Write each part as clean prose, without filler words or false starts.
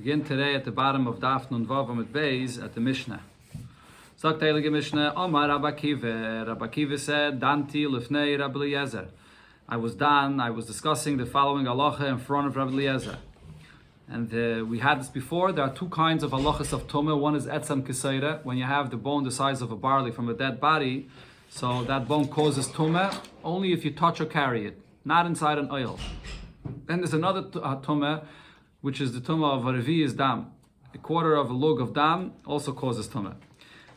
Begin today at the bottom of Daf Nun Vav Amud Beis at the Mishnah. Sagt the Heilige Mishnah, Omar Rabbi Akiva. Rabbi Akiva said, Danti Lifnei Rabbi Eliezer. I was discussing the following halacha in front of Rabbi Eliezer. And we had this before. There are two kinds of halachas of tumah. One is etzam kisaira, when you have the bone the size of a barley from a dead body. So that bone causes tumah only if you touch or carry it, not inside an oil. Then there's another tumah, which is the tumah of a revi'is dam. A quarter of a lug of dam also causes tumah.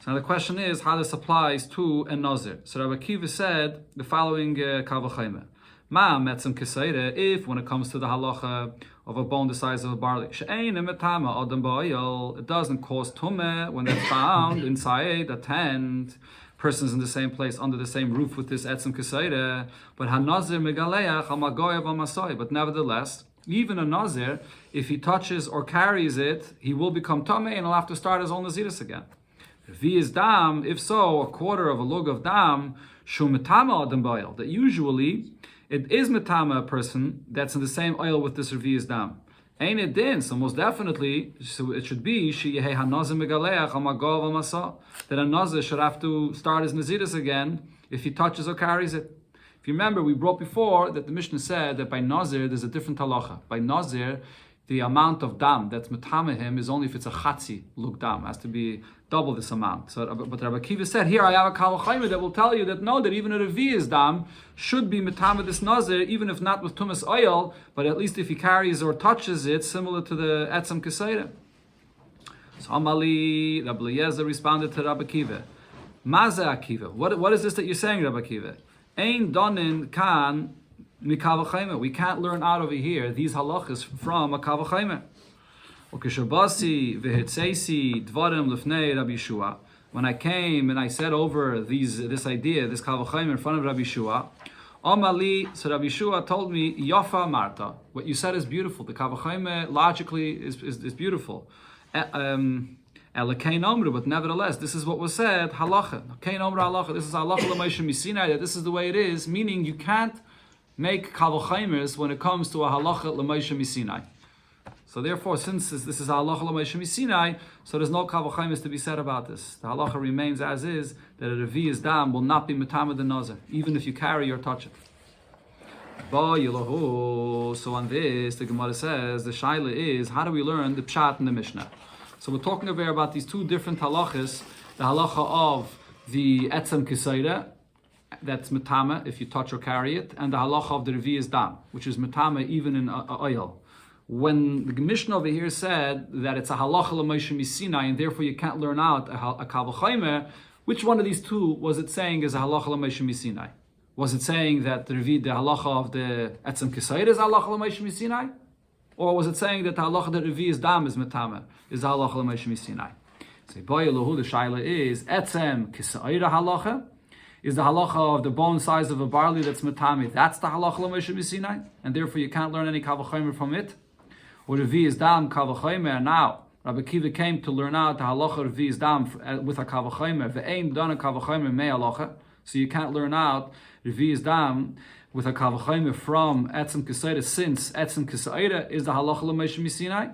So now the question is how this applies to a Nazir. So Rabbi Akiva said the following kavachayme. Ma metzem kisaira, if when it comes to the halacha of a bone the size of a barley, she'ein emetama adam ba'oil, it doesn't cause tumah when they're found inside a tent. Persons in the same place under the same roof with this etzem kisaira, but hanazir megaleach hamagoyav amasoi. But nevertheless, even a Nazir, if he touches or carries it, he will become tamei and he'll have to start his own Naziris again. Revi'is dam, if so, a quarter of a lug of dam, shu metama adam ba'oil, that usually it is metama a person that's in the same oil with this revi'is dam. Ain't it din? So most definitely, so it should be that a Nazir should have to start his Naziris again if he touches or carries it. If you remember, we brought before that the Mishnah said that by Nazir there's a different halacha. By Nazir, the amount of dam that's metame him is only if it's a chatzi lug dam. It has to be double this amount. So, but Rabbi Akiva said, here I have a kavachayme that will tell you that no, that even a revi'is dam should be metame this Nazir, even if not with tumas oil, but at least if he carries or touches it, similar to the etzam kisaira. So Amali, Rabbi Eliezer responded to Rabbi Akiva. Maze Akiva, what is this that you're saying, Rabbi Akiva? Ein donin kan mikavachayme. We can't learn out over here these halachas from a kavachayme. When I came and I said over this idea, this kavachayme in front of Rabbi Yeshua, Amali, so Rabbi Yeshua told me, Yafa Marta, what you said is beautiful. The kavachayme logically is beautiful. But nevertheless, this is what was said, halacha. This is halacha l'Moshe Misinai, that this is the way it is, meaning you can't make kavachaymes when it comes to a halacha l'Moshe Misinai. So therefore, since this is halacha l'Moshe Misinai, so there's no kavachaymes to be said about this. The halacha remains as is, that a revi'is dam will not be metame the nazir, even if you carry or touch it. So on this, the Gemara says, the shaila is, how do we learn the pshat in the Mishnah? So we're talking about these two different halachas, the halacha of the etzem kisaira, that's metame if you touch or carry it, and the halacha of the revi'is dam, which is metame even in oil. When the Mishnah over here said that it's a halacha l'Moshe Misinai, and therefore you can't learn out a kavachayme, which one of these two was it saying is a halacha l'Moshe Misinai? Was it saying that the halacha of the etzem kisaira is halacha l'Moshe Misinai? Or was it saying that the halacha of the revi'is dam is metame, is halacha l'Moshe Misinai? So the shaila is, etzem kisaira halacha, is the halacha of the bone size of a barley that's metame, that's the halacha l'Moshe Misinai, and therefore you can't learn any kavachayme from it? Or revi'is dam kavachayme, and now Rabbi Akiva came to learn out the halacha of revi'is dam with a kavachayme, ve'ein dana kavachayme me halacha, so you can't learn out revi'is dam with a kavachayme from etzem kisaira, since etzem kisaira is the halacha l'Moshe Misinai.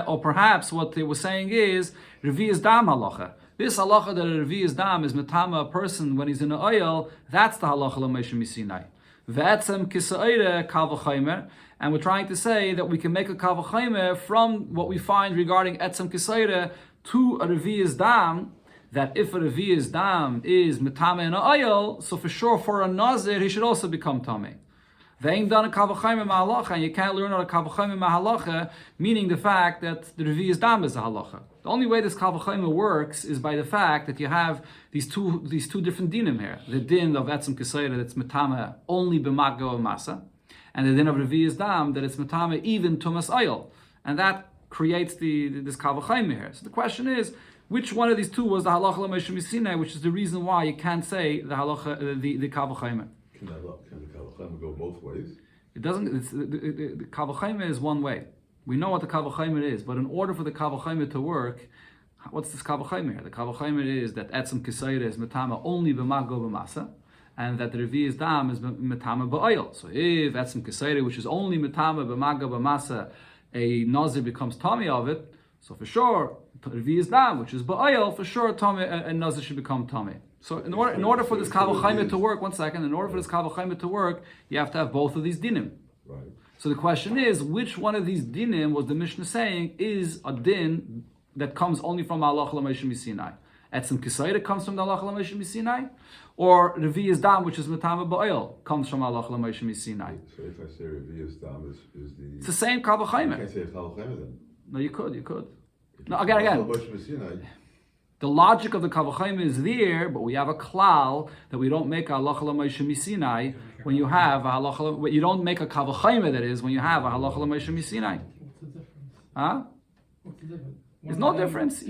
Or perhaps what they were saying is revi'is dam halacha. This halacha that a revi'is dam is metama a person when he's in the oil, that's the halacha l'Moshe Misinai. Ve'etzem kisaira kavachayme, and we're trying to say that we can make a kavachayme from what we find regarding etzem kisaira to a revi'is dam, that if a revi'is dam is metame in an oil, so for sure for a Nazir he should also become tamei. They ain't done a kavachayme ma'halacha, and you can't learn out a kavachayme ma'halacha, meaning the fact that the revi'is dam is a halacha. The only way this kavachayme works is by the fact that you have these two different dinim here. The din of etzem kisaira that's metame only b'mago masa, and the din of revi'is dam that it's metame even tumas oil, and that creates this kavachayme here. So the question is, which one of these two was the halacha l'Moshe Misinai, which is the reason why you can't say the halacha, the kavachayme. Can the kavachayme go both ways? It doesn't. The kavachayme is one way. We know what the kavachayme is, but in order for the kavachayme to work, what's this kavachayme here? The kavachayme is that etzem kisaira is metama only b'mago b'masa, and that the revi'is dam is metama b'oil. So if etzem kisaira, which is only metama b'mago b'masa, a Nazir becomes Tommy of it, so for sure, Revi'is Dam, which is Ba'ayel, for sure, Tommy, a Nazir should become Tommy. So in order for this Kavach Chaimah to work, in order for this Kavach Chaimah to work, you have to have both of these dinim. Right. So the question is, which one of these dinim was the Mishnah saying is a din that comes only from Allah L'Moshe Misinai? Etzem Kisayda comes from the Allah L'Moshe Misinai, or Revi'is Dam, which is Matama Ba'il, comes from Allah L'Moshe Misinai. So if I say Revi'is Dam is the... It's the same Kavach Chaimah. I can't say it's Kavach Chaimah then. No, you could. No, again. Moshe Misinai. The logic of the Kavach Chaimah is there, but we have a klal that we don't make a halacha l'Moshe Misinai when you have a halacha. You don't make a Kavach Chaimah, that is, when you have a halacha l'Moshe Misinai. What's the difference? Huh? What's the difference? There's no difference.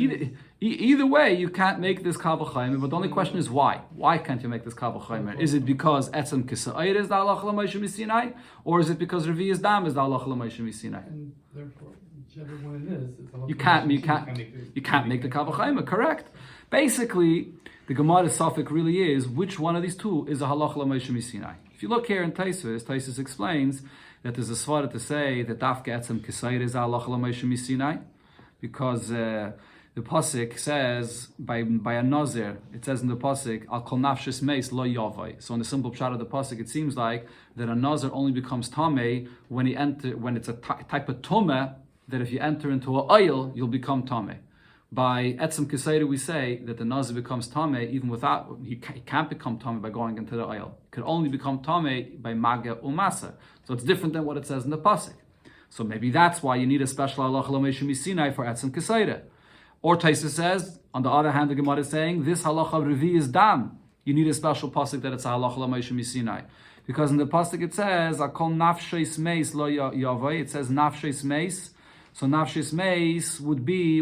Either way, you can't make this Kavach Chaimah, but the only question is why. Why can't you make this Kavach Chaimah? Is it because Etzem Kisa'ir is the halacha l'Moshe Misinai, or is it because Revi'is Dam is the halacha l'Moshe Misinai? And therefore, whichever one it is, it's a You can't make the Kavach Chaimah, correct? Basically, the Gemara Safek really is which one of these two is a halacha l'Moshe Misinai. If you look here in Taisus explains that there's a svara to say that Dafka Etzem Kisayir is a halacha l'Moshe Misinai, because the pasuk says by a Nazir, it says in the pasuk Al Kol Nafshis Meis Lo Yavai. So in the simple pshat of the pasuk, it seems like that a Nazir only becomes tamei when it's a type of tumah that if you enter into a oil, you'll become tamei. By Etzem Kisayir, we say that the Nazir becomes tamei even without, he can't become tamei by going into the oil. He could only become tamei by maga umasa. So it's different than what it says in the pasuk. So maybe that's why you need a special halacha l'Moshe Misinai for Etzem Kisayir. Or Taisa says, on the other hand, the Gemara is saying this halacha Revi'is Dam. You need a special pasuk that it's a halacha l'Moshe Misinai, because in the pasuk it says Akol Nafsheis Meis Lo Yavai. It says Nafsheis Meis. So Nafsheis Meis would be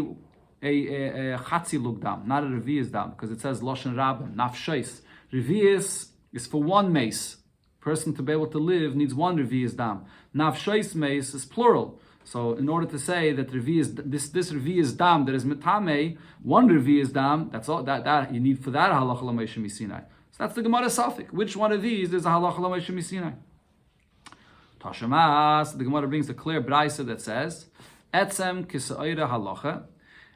a Chatzi Lug Dam, not a Revi'is Dam, because it says Loshen Rabbim Nafsheis. Revi'is is for one mace. Person to be able to live needs one Revi'is Dam. Nafsheis Meis is plural. So in order to say that this Revi'is Dam that is Metame, one Revi'is Dam, that's all that you need for that halacha l'Moshe Misinai. So that's the Gemara Safek. Which one of these is a halacha l'Moshe Misinai? Tashamas, the Gemara brings a clear brayso that says, Etzem Kisayra halacha.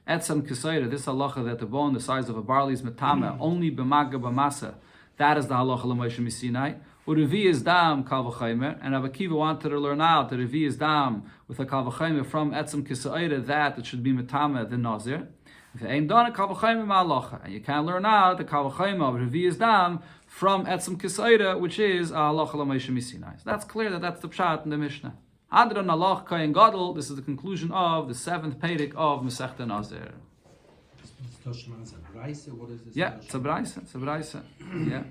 Etzem Kisayra, this halacha that the bone the size of a barley is Metame, only b'maga b'masa. That is the halacha l'Moshe Misinai. Revi'is Dam Kavach Chaimah, and Rabbi Akiva wanted to learn out the Revi'is Dam with a Kavach Chaimah from Etzem Kisayra that it should be Metame the Nazir. If you ain't done a Kavach Chaimah ma'alacha, and you can't learn out the Kavach Chaimah of Revi'is Dam from Etzem Kisayra, which is a halacha l'Moshe Misinai. So that's clear that's the pshat in the Mishnah. Adran Alach Kayin Gadol. This is the conclusion of the 7th Perek of Masechta Nazir. What is this? Yeah, it's a brayso. Yeah.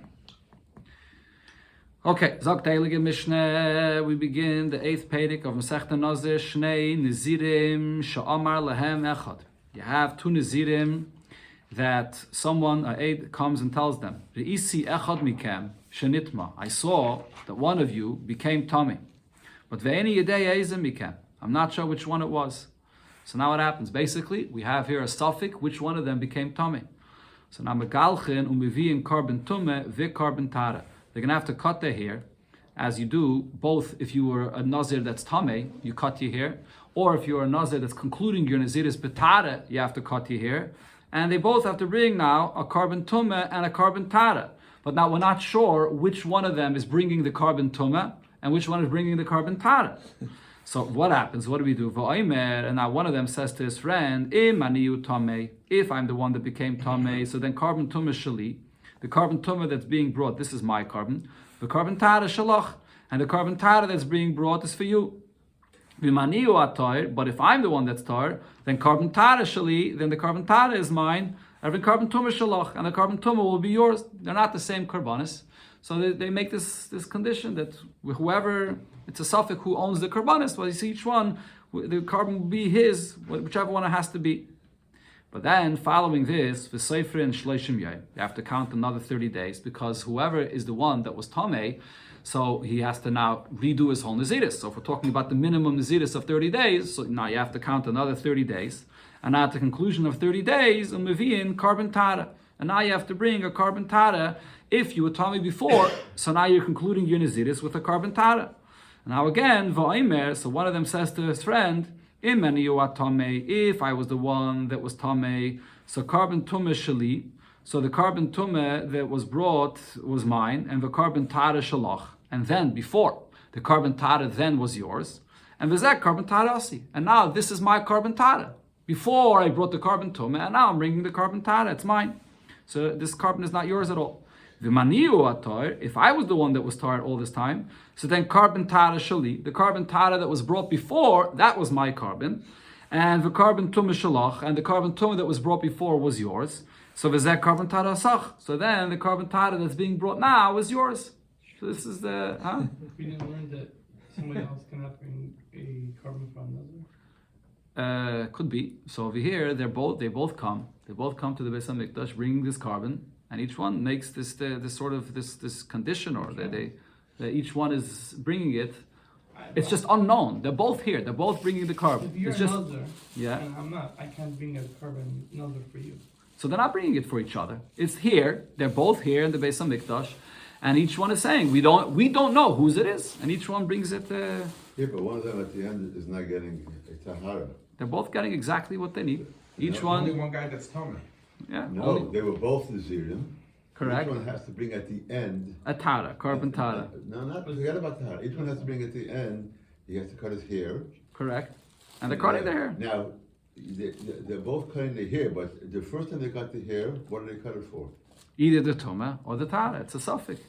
Okay, Zok Teilige Mishnah, we begin the 8th Perek of Masechta Nazir, Shnei Nazirim Sha'amar Lahem Echad. You have two Nazirim that someone, an aide, comes and tells them, Re'isi Echad Mikem Shenitma. I saw that one of you became Tommy. But Ve'eni Yedei Eizem Mikem. I'm not sure which one it was. So now what happens? Basically, we have here a suffix, which one of them became Tommy. So now Megalchen Umiviin Korban Tume Ve Korban Tara. They're going to have to cut their hair, as you do, both if you were a Nazir that's Tameh, you cut your hair, or if you're a Nazir that's concluding your Naziris Betara, you have to cut your hair. And they both have to bring now a Korban Tumah and a Korban Tara. But now we're not sure which one of them is bringing the Korban Tumah and which one is bringing the Korban Tara. So what happens? What do we do? And now one of them says to his friend, if I'm the one that became Tameh, so then Korban Tumah Shali. The Korban Tumah that's being brought, this is my Korban. The Korban Tara Shalach, and the Korban Tara that's being brought is for you. But if I'm the one that's tar, then Korban Tara Shali, then the Korban Tara is mine. Every Korban Tumah Shalach, and the Korban Tumah will be yours. They're not the same Korbanis. So they make this condition that whoever, it's a suffix who owns the Korbanis, well, you see each one, the Korban will be his, whichever one it has to be. But then, following this, v'seifre and shleishim yom, you have to count another 30 days, because whoever is the one that was tamei, so he has to now redo his whole naziris. So if we're talking about the minimum naziris of 30 days, so now you have to count another 30 days. And now at the conclusion of 30 days, umeviin Korban Tara. And now you have to bring a Korban Tara. If you were tamei before, so now you're concluding your naziris with a Korban Tara. And now again, v'oimer, so one of them says to his friend, If I was the one that was tamei, so carbon tumah shali, so the carbon tumah that was brought was mine, and the carbon tara shalach, and then before the carbon tara then was yours, and v'zeh carbon tara asi, and now this is my carbon tara. Before I brought the carbon tumah, and now I'm bringing the carbon tara. It's mine. So this carbon is not yours at all. If I was the one that was tired all this time, so then carbon tara shali, the carbon tara that was brought before, that was my carbon, and the carbon tumah shalach, and the carbon tumah that was brought before was yours. So v'zeh carbon tara asach. So then the carbon tara that's being brought now is yours. So this is the We didn't learn that somebody else cannot bring a carbon from Nazir. Could be. So over here, they both come to the Beis Hamikdash, bringing this carbon, and each one makes this condition, or they each one is bringing it. It's just unknown. They're both here. They're both bringing the carbon. If you're It's just Nazir, yeah. and I'm not, I can't bring a carbon Nazir for you. So they're not bringing it for each other. It's here. They're both here in the Beis Hamikdash, and each one is saying we don't know whose it is, and each one brings it. Yeah, but one of them at the end is not getting a tahara. They're both getting exactly what they need. Each Only one, one guy that's Tommy. yeah. No, only- they were both Nazirim. Correct. Each one has to bring at the end. A tara, carbon tara. No, not forget about tahara. Each one has to bring at the end. He has to cut his hair. Correct. And they're cutting their hair. Now, they're both cutting their hair, but the first time they cut the hair, what did they cut it for? Either the tuma or the tara. It's a suffix.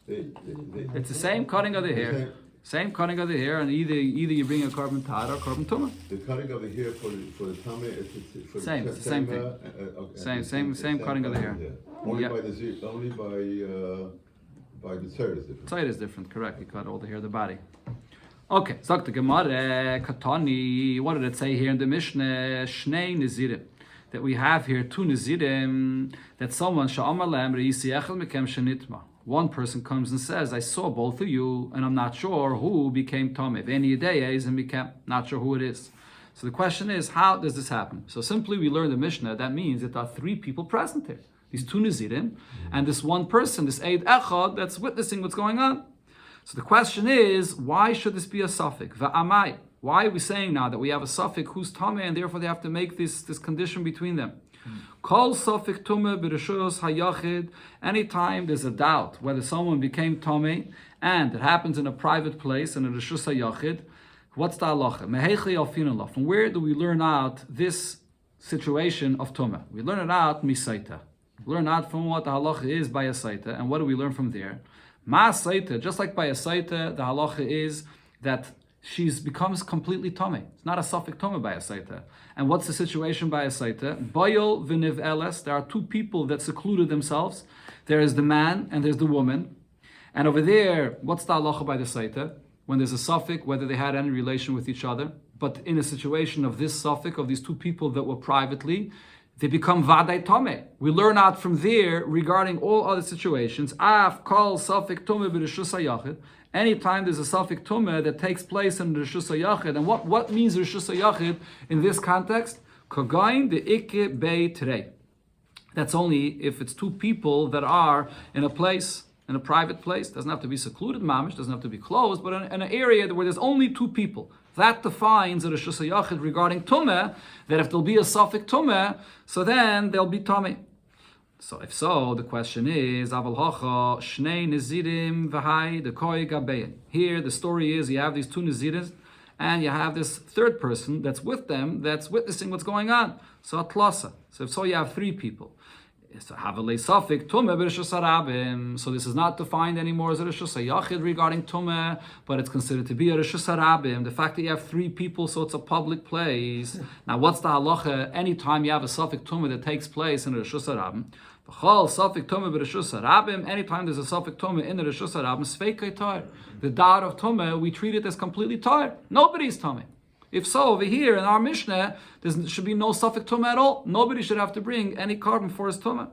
It's the same cutting of the hair. Same cutting of the hair, and either you bring a carbon tara or carbon tuma. The cutting of the hair for the tummy, for Same, the it's the same thing. okay. Same cutting of the hair. Only Yeah. by the third is different. Side is different, correct. You cut all the hair of the body. Okay, sagt the Gemara, Katani, what did it say here in the Mishnah? Shnei Nazirim. That we have here two Nazirim, that someone, Sha'amar Lem, Re'isi Echel Mekem Shenitma. One person comes and says, I saw both of you, and I'm not sure who became Tomei. Any day is and became, not sure who it is. So the question is, how does this happen? So simply we learn the Mishnah, that means that there are three people present here. These two Nazirim, and this one person, this Eid Echad, that's witnessing what's going on. So the question is, why should this be a suffix? Va'amai. Why are we saying now that we have a suffix who's Tomei, and therefore they have to make this condition between them? Kol suffix tumah b'reshus hayachid. Anytime there's a doubt whether someone became Tomei, and it happens in a private place, in a reshus hayachid, what's the halacha? Meheichli alfinallah. From where do we learn out this situation of tumah? We learn it out misaita. We learn out from what the halacha is by a saita, and what do we learn from there? Ma saita, just like by a saita, the halacha is that she becomes completely tomei. It's not a suffix tomei by a saita. And what's the situation by a saita? Bayol v'niv eles. There are two people that secluded themselves. There is the man and there's the woman. And over there, what's the halacha by the saita? When there's a suffix, whether they had any relation with each other, but in a situation of this suffix, of these two people that were privately, they become vadai tomei. We learn out from there regarding all other situations. Af kol suffix tomei b'reshus hayachid. Anytime there's a suffix tumah that takes place in Reshus HaYachid, and what means Reshus HaYachid in this context? Kogain de ikke bei trei. That's only if it's two people that are in a place, in a private place. Doesn't have to be secluded, mamish, doesn't have to be closed, but in an area where there's only two people. That defines a Reshus HaYachid regarding tumah, that if there'll be a suffix tumah, so then there'll be tomei. So if so, the question is, Aval Hacha, Shnei Nazirim V'hai Dekoi Gabein. Here the story is you have these two Nazirim, and you have this third person that's with them, that's witnessing what's going on. So Atlasa. So if so, you have three people. So Havalei Safik Tumeh B'Reshus Harabim. So this is not defined anymore as a Reshus HaYachid regarding Tumeh, but it's considered to be a Reshus Harabim. The fact that you have three people, so it's a public place. Now what's the halacha? Anytime you have a Safik Tumeh that takes place in a Reshus Harabim, anytime there's a suffix tumah in the Reshus Harabim, sveikei tar. The da'at of tumah, we treat it as completely tar. Nobody's tumah. If so, over here in our Mishnah, there should be no suffix tumah at all. Nobody should have to bring any carbon for his tumah.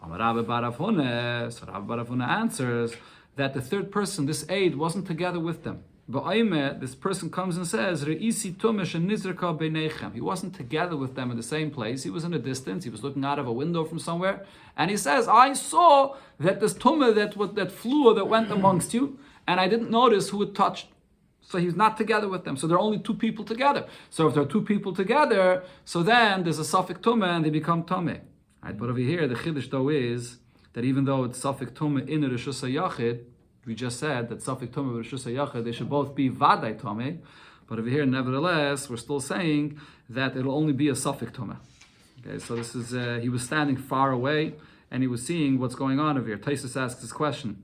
Rabbi Bar Avuna, so Rabbi Bar Avuna answers that the third person, this aide, wasn't together with them. But this person comes and says, Re'isi tumesh and nizraka beinechem. He wasn't together with them in the same place. He was in a distance. He was looking out of a window from somewhere. And he says, I saw that this tumah that flew or that went amongst you, and I didn't notice who it touched. So he's not together with them. So there are only two people together. So if there are two people together, so then there's a suffix tumah and they become tameh. Right? But over here, the chiddush though is that even though it's suffix tumah in reshus hayachid, we just said that suffix tumah and reshus hayachid, they should both be vadai tameh. But over here, nevertheless, we're still saying that it'll only be a suffix tumah. Okay, so this is he was standing far away and he was seeing what's going on over here. Taisus asks this question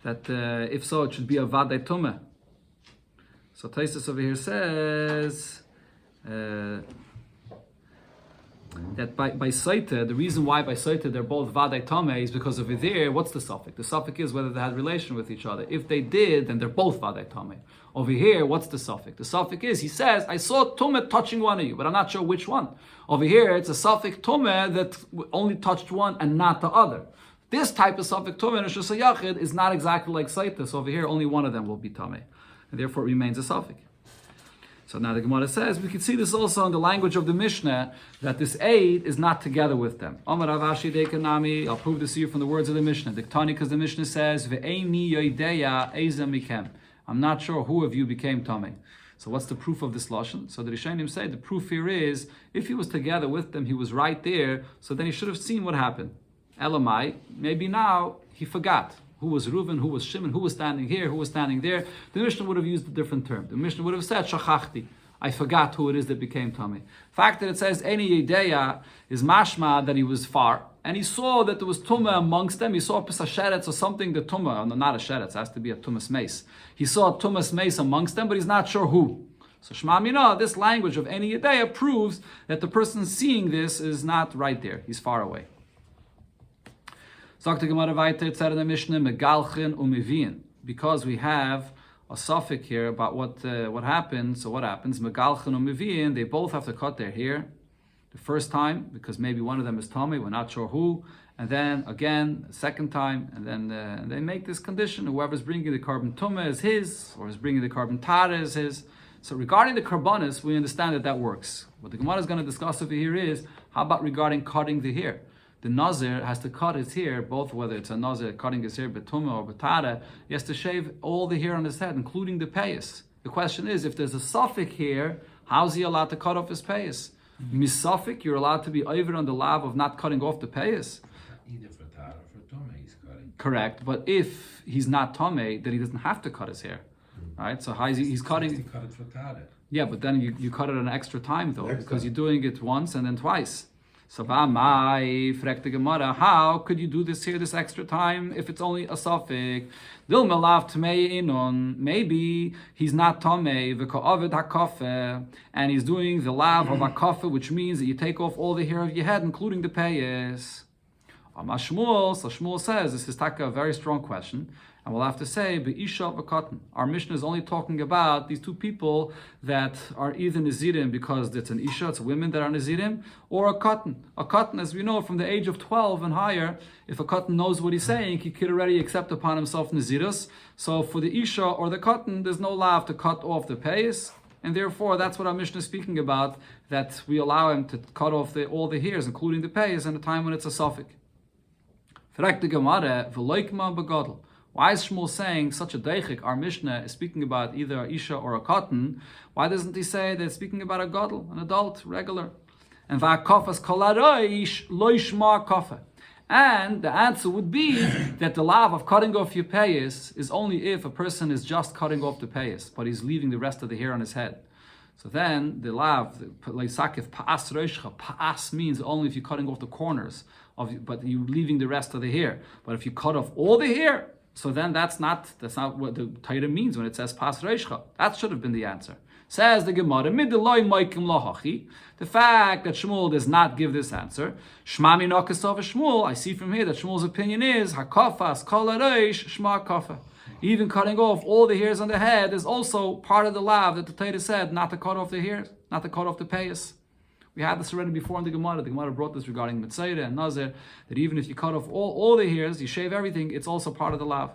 that if so, it should be a vadai tumah. So Taisus over here says that by Saita, the reason why by Saita they're both Vadai Tameh is because over there, what's the suffix? The suffix is whether they had relation with each other. If they did, then they're both Vadai Tameh. Over here, what's the suffix? The suffix is, he says, I saw Tumeh touching one of you, but I'm not sure which one. Over here, it's a suffix Tumeh that only touched one and not the other. This type of suffix Tumeh in Reshus HaYachid is not exactly like Saita, so over here, only one of them will be Tameh. And therefore it remains a suffix. So now the Gemara says, we can see this also in the language of the Mishnah, that this aid is not together with them. Amar Rav Ashi Dekanami, I'll prove this to you from the words of the Mishnah. Diktani, because the Mishnah says, Ve'eini yoideya eza mikem. I'm not sure who of you became Tameh. So what's the proof of this lashon? So the Rishonim say the proof here is, if he was together with them, he was right there, so then he should have seen what happened. Elamai, maybe now he forgot. Who was Reuven, who was Shimon, who was standing here, who was standing there. The Mishnah would have used a different term. The Mishnah would have said, Shachachti, I forgot who it is that became Tameh. The fact that it says, Eni Yedeya is mashma, that he was far, and he saw that there was Tumah amongst them. He saw a Pesasheretz or something, the Tumah, no, not a Sheretz, it has to be a Tumas Mace. He saw a Tumas Mace amongst them, but he's not sure who. So Shema Mina, this language of Eni Yedeya proves that the person seeing this is not right there. He's far away. Sagt the Gemara weiter, it said in the Mishnah, Megalchen u'mivien, because we have a suffix here about what happens. So what happens? Megalchen u'mivien, they both have to cut their hair the first time, because maybe one of them is Tameh, we're not sure who, and then again, the second time, and then they make this condition, whoever's bringing the carbon tumah is his, or is bringing the carbon tara is his. So regarding the karbanis, we understand that works. What the Gemara is going to discuss over here is, how about regarding cutting the hair? The Nazir has to cut his hair, both whether it's a Nazir cutting his hair betumah or betara, he has to shave all the hair on his head, including the payas. The question is, if there's a suffix here, how's he allowed to cut off his payas? Missuffix, you're allowed to be over on the lav of not cutting off the payas. Either for Tara or for Tomei he's cutting. Correct, but if he's not Tomei, then he doesn't have to cut his hair. Right? So he's cutting. He cut it for Tara. Yeah, but then you cut it an extra time though, because you're doing it once and then twice. So fragt the Gemara, how could you do this here, this extra time, if it's only a suffix? Maybe he's not tamei, and he's doing the lav of hakafe, which means that you take off all the hair of your head, including the payas. So Shmuel says, this is a very strong question. And we'll have to say, Be'isha v'katan. Our Mishnah is only talking about these two people that are either Nazirim because it's an Isha, it's women that are Nazirim, or a katan. A katan, as we know, from the age of 12 and higher, if a katan knows what he's saying, he could already accept upon himself Nazirus. So for the Isha or the katan, there's no lav to cut off the payas. And therefore, that's what our Mishnah is speaking about, that we allow him to cut off all the hairs, including the payas, in a time when it's a suffix. Fragt the Gemara, v'loikma begadol. Why is Shmuel saying such a deichik? Our Mishnah is speaking about either a Isha or a katan. Why doesn't he say that it's speaking about a gadol, an adult, regular? And va'kafas kolaroish loishma kafa. And the answer would be that the lav of cutting off your payas is only if a person is just cutting off the payas, but he's leaving the rest of the hair on his head. So then the lav, leisakif pa'as roishcha, pa'as means only if you're cutting off the corners, but you're leaving the rest of the hair. But if you cut off all the hair, so then that's not what the Torah means when it says pas reishcha. That should have been the answer. Says the Gemara, the fact that Shmuel does not give this answer, Shmami Nakasav Shmuel, I see from here that Shmuel's opinion is hakafas kol reish shma kafa. Even cutting off all the hairs on the head is also part of the lav that the Torah said not to cut off the hairs, not to cut off the payas. We had this already before in the Gemara. The Gemara brought this regarding Mitzayra and Nazir, that even if you cut off all the hairs, you shave everything, it's also part of the lav.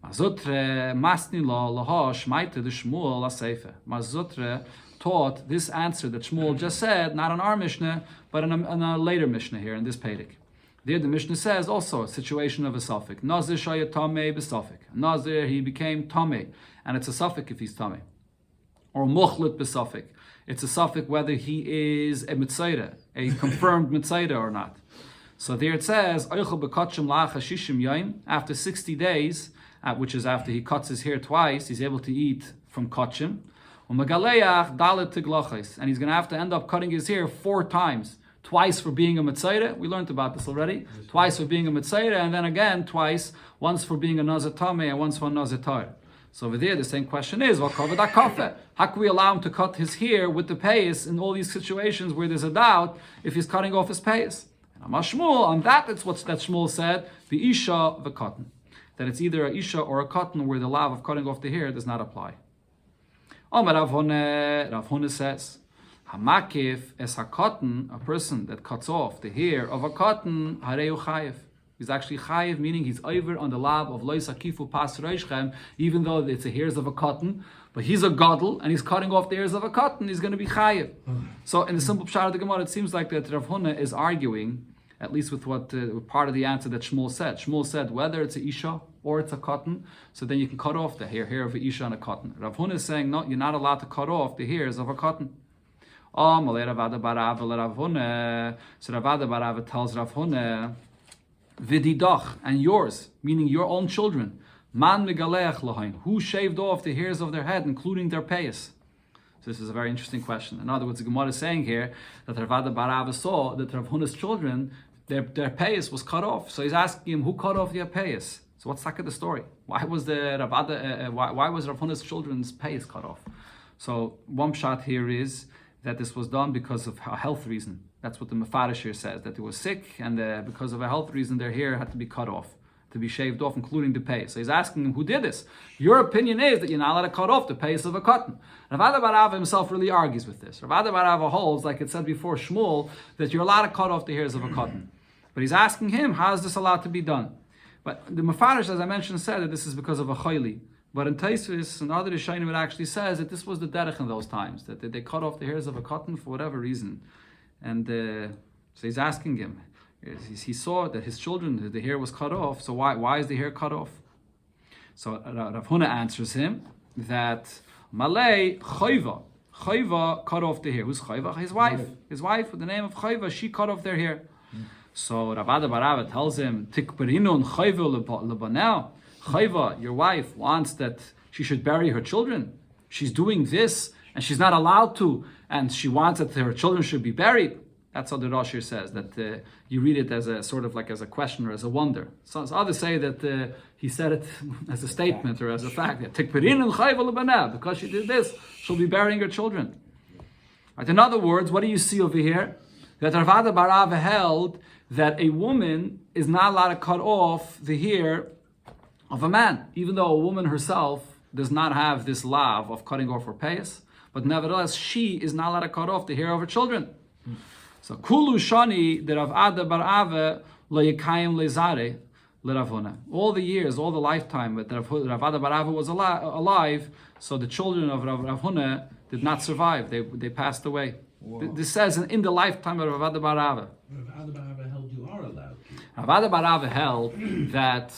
Mazutre masni laha shmaite the Shmuel aseife. Mazutre taught this answer that Shmuel just said, not in our Mishnah, but in a later Mishnah here, in this Pedic. There the Mishnah says also a situation of a suffix. Nazir shaya tamei b'suffix. Nazir, he became tamei, and it's a suffix if he's tamei. Or muchlit b'suffix. It's a suffix whether he is a mitzayda, a confirmed mitzayda or not. So there it says, after 60 days, which is after he cuts his hair twice, he's able to eat from kachim. And he's going to have to end up cutting his hair 4 times. Twice for being a mitzayda, we learned about this already. Twice for being a mitzayda, and then again twice, once for being a nazir tamei and once for a nazir tar. So over there, the same question is, how can we allow him to cut his hair with the payas in all these situations where there's a doubt if he's cutting off his payas? On that, it's what that Shmuel said, the isha, the cotton. That it's either a isha or a cotton where the law of cutting off the hair does not apply. Rav Huna says, Hamakif es ha-cotton, a person that cuts off the hair of a cotton, hareu chayev. He's actually chayev, meaning he's over on the lab of lois akifu pas reishchem, even though it's the hairs of a cotton, but he's a gadol and he's cutting off the hairs of a cotton, he's going to be chayev. So in the simple pshat of the Gemara, it seems like that Rav Huna is arguing, at least with what part of the answer that Shmuel said. Shmuel said whether it's a isha or it's a cotton, so then you can cut off the hair of an isha and a cotton. Rav Huna is saying no, you're not allowed to cut off the hairs of a cotton. So Ravada Barava tells Rav Huna, Vididach, and yours, meaning your own children, Man megaleach lahain, who shaved off the hairs of their head, including their payas? So this is a very interesting question. In other words, the Gemara is saying here that Ravada Barava saw that Rav Huna's children, their payas was cut off. So he's asking him, who cut off their payas? So what's the story? Why was why was Rav Huna's children's payas cut off? So one shot here is that this was done because of a health reason. That's what the Mefarish here says, that they were sick, and because of a health reason, their hair had to be cut off, to be shaved off, including the pay. So he's asking him, who did this? Your opinion is that you're not allowed to cut off the payas of a cotton. Ravada Barava himself really argues with this. Ravada Barava holds, like it said before Shmuel, that you're allowed to cut off the hairs of a cotton. But he's asking him, how is this allowed to be done? But the Mefarish, as I mentioned, said that this is because of a chayli. But in Taisvis and other Rishonim, it actually says that this was the derech in those times, that they cut off the hairs of a cotton for whatever reason. And so he's asking him, he saw that his children, the hair was cut off, so why is the hair cut off? So Rav Huna answers him that Malay Chayva cut off the hair. Who's Chayva? His wife. His wife with the name of Chayva, she cut off their hair. So Ravada Barava tells him, Tikperinun Chayva lebanel. Chayva, your wife, wants that she should bury her children. She's doing this, and she's not allowed to, and she wants that her children should be buried. That's how the Rosh here says, that you read it as a sort of like as a question or as a wonder. So others say that he said it as a statement or as a fact. Because she did this, she'll be burying her children. Right, in other words, what do you see over here? That Ravada Barava held that a woman is not allowed to cut off the hair of a man, even though a woman herself does not have this lav of cutting off her payas, but nevertheless she is not allowed to cut off the hair of her children. So kulu shani the Ravada Barava lo yekayim lezare le Ravuna. All the years, all the lifetime that Ravada Barava was alive, so the children of Rav Huna did not survive. They passed away. This says in the lifetime of Ravada Barava. Ravada Barava held you are allowed to. Ravada Barava held that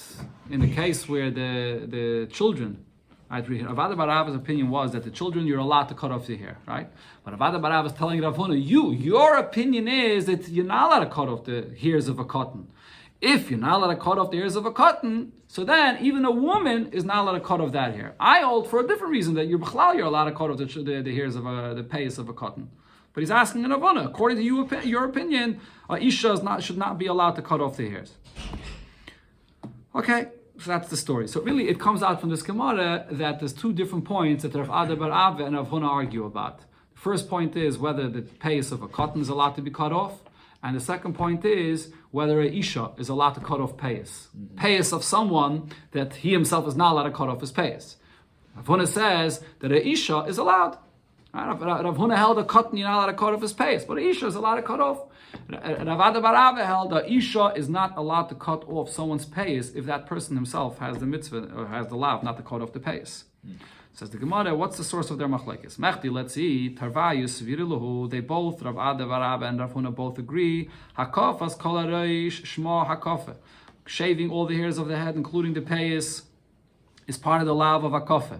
in the case where the children, right, Ravada Barava's opinion was that the children, you're allowed to cut off the hair, right? But Ravada Barava is telling Rav Huna, your opinion is that you're not allowed to cut off the hairs of a cotton. If you're not allowed to cut off the hairs of a cotton, so then even a woman is not allowed to cut off that hair. I hold for a different reason that you're allowed to cut off the hairs of the payas of a cotton. But he's asking Rav Huna, according to your opinion, Isha should not be allowed to cut off the hairs. Okay, so that's the story. So really, it comes out from this Gemara that there's 2 different points that Rav Ada Bar Ava and Rav Huna argue about. The first point is whether the payas of a cotton is allowed to be cut off, and the second point is whether a Isha is allowed to cut off payas. Payas of someone that he himself is not allowed to cut off his payas. Rav Huna says that a Isha is allowed. Rav Huna held a cotton, you're not allowed to cut off his payas, but a Isha is allowed to cut off. Rav Ada Bar Ava held that Isha is not allowed to cut off someone's payas if that person himself has the mitzvah or has the lav not to cut off the payas. Says the Gemara, what's the source of their machlekes? Mechti, let's see, Tarvayu, Sviriluhu, they both, Rav Ada, Varava, and Rav Huna both agree, Hakafas, Kol HaReish, Shma Hakafa. Shaving all the hairs of the head, including the payas, is part of the lav of Hakafa.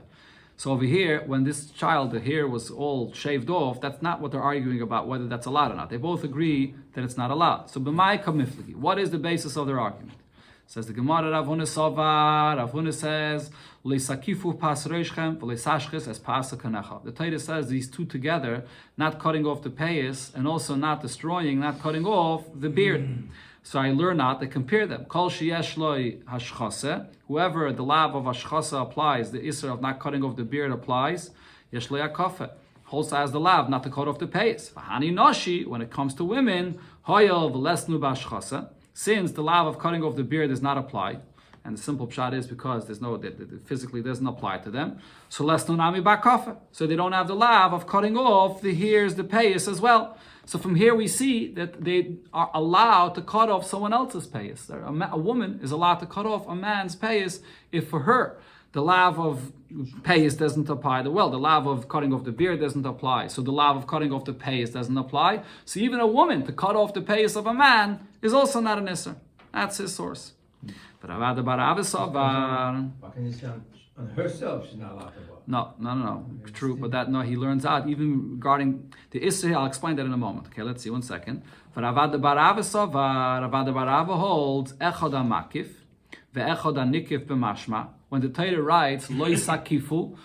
So over here, when this child, the hair was all shaved off, that's not what they're arguing about, whether that's allowed or not. They both agree that it's not allowed. So, B'mai Kamifligi, what is the basis of their argument? Says the Gemara, Rav Huna Savar, Rav Huna says, Leisakifu pas reishchem, v'leisashches es pas kanecha. The Torah says these two together, not cutting off the payas, and also not destroying, not cutting off the beard. So I learn out, they compare them. Kol sheyesh loy hashchase, whoever the lav of hashchase applies, the isser of not cutting off the beard applies, yesh loy hakafe, also has the lav not to cut off the payas. V'hani noshi, when it comes to women, hoyel v'lesnu b'hashchase, since the lav of cutting off the beard is not applied, and the simple pshat is because there's no, it physically doesn't apply to them, so lesnu nami b'hakafe, so they don't have the lav of cutting off the hairs, the payas as well. So from here we see that they are allowed to cut off someone else's payas. A woman is allowed to cut off a man's payas if for her the lav of payas doesn't apply. The lav of cutting off the beard doesn't apply. So the lav of cutting off the payas doesn't apply. So even a woman to cut off the payas of a man is also not an isser. That's his source. But Ravada bar Abba Savar. On herself, she's not allowed to walk. No. True, but he learns out even regarding the Isra. I'll explain that in a moment. Okay, let's see, 1 second. Ravada bar Abba Savar, Ravada bar Abba holds Echad HaMakif, ve'Echad HaNikif b'mashma. When the Torah writes, Loi Sakifu,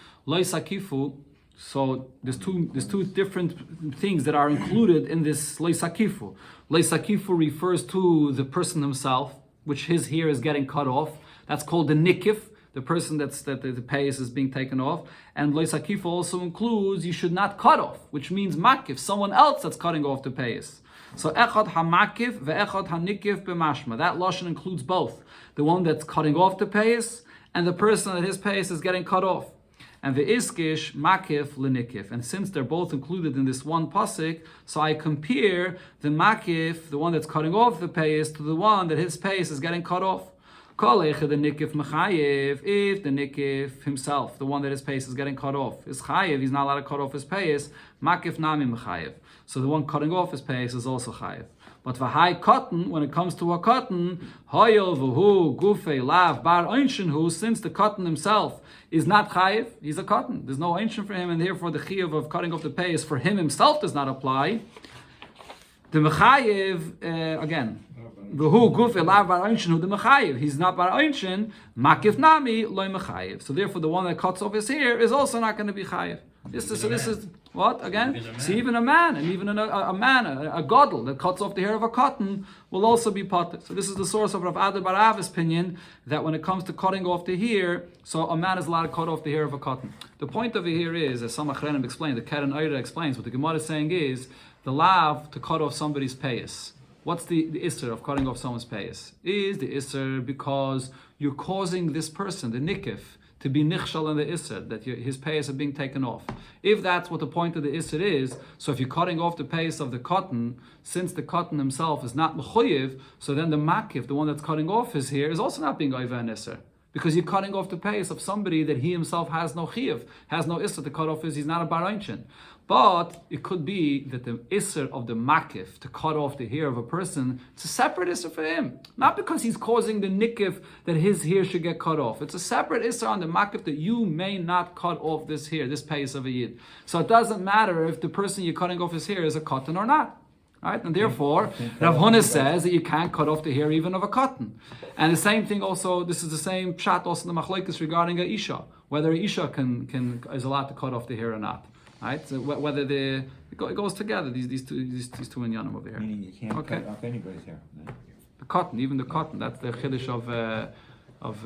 so there's two different things that are included in this Loi Sakifu. Loi Sakifu refers to the person himself, which his hair is getting cut off. That's called the Nikif, the person that the payas is being taken off. And Lo Sakif also includes you should not cut off, which means makif, someone else that's cutting off the payas. So echad hamakif ve'echad hanikif b'mashma. That lashon includes both, the one that's cutting off the payas and the person that his payas is getting cut off. And the iskish makif lenikif. And since they're both included in this one pasuk, so I compare the makif, the one that's cutting off the payas, to the one that his payas is getting cut off. The nikif mechayev, if the nikif himself, the one that his payas is getting cut off, is chayev, he's not allowed to cut off his payas, makif nami mechayev. So the one cutting off his payas is also chayev. But v'hai cotton, when it comes to a cotton, hoyel v'hu gufei lav bar einshin hu, since the cotton himself is not chayev, he's a cotton. There's no einshin for him, and therefore the chayev of cutting off the payas for him himself does not apply. The mechayev, again, v'hu gufei lav bar einshin hu, the mechayev, he's not bar einshin, makif nami loy mechayev. So therefore the one that cuts off his hair is also not going to be chayev. This is what again? See, even a man, and even a gadol that cuts off the hair of a cotton will also be potter. So this is the source of Rav Ada bar Ava's opinion that when it comes to cutting off the hair, so a man is allowed to cut off the hair of a cotton. The point over here is, as some achrenim explain, the Keren Oira explains, what the Gemara is saying is the lav to cut off somebody's payas. What's the isser of cutting off someone's payas? Is the isser because you're causing this person, the nikif, to be nichshal in the isser, that his payas are being taken off. If that's what the point of the isser is, so if you're cutting off the payas of the cotton, since the cotton himself is not mechuyev, so then the makif, the one that's cutting off his hair, is also not being over an isser. Because you're cutting off the payas of somebody that he himself has no chiyuv, has no isser to cut off he's not a baranchin. But it could be that the isser of the makif, to cut off the hair of a person, it's a separate isser for him. Not because he's causing the nikif that his hair should get cut off. It's a separate isser on the makif that you may not cut off this hair, this payas of a yid. So it doesn't matter if the person you're cutting off his hair is a cotton or not. Right? And therefore, Rav Huna says that you can't cut off the hair even of a cotton. And the same thing also, this is the same pshat also in the machlokes regarding a isha, whether a isha is allowed to cut off the hair or not. Right? So whether it goes together, these two inyanim over here. Meaning you can't cut off anybody's hair. No. The cotton, even the cotton, that's the chiddush of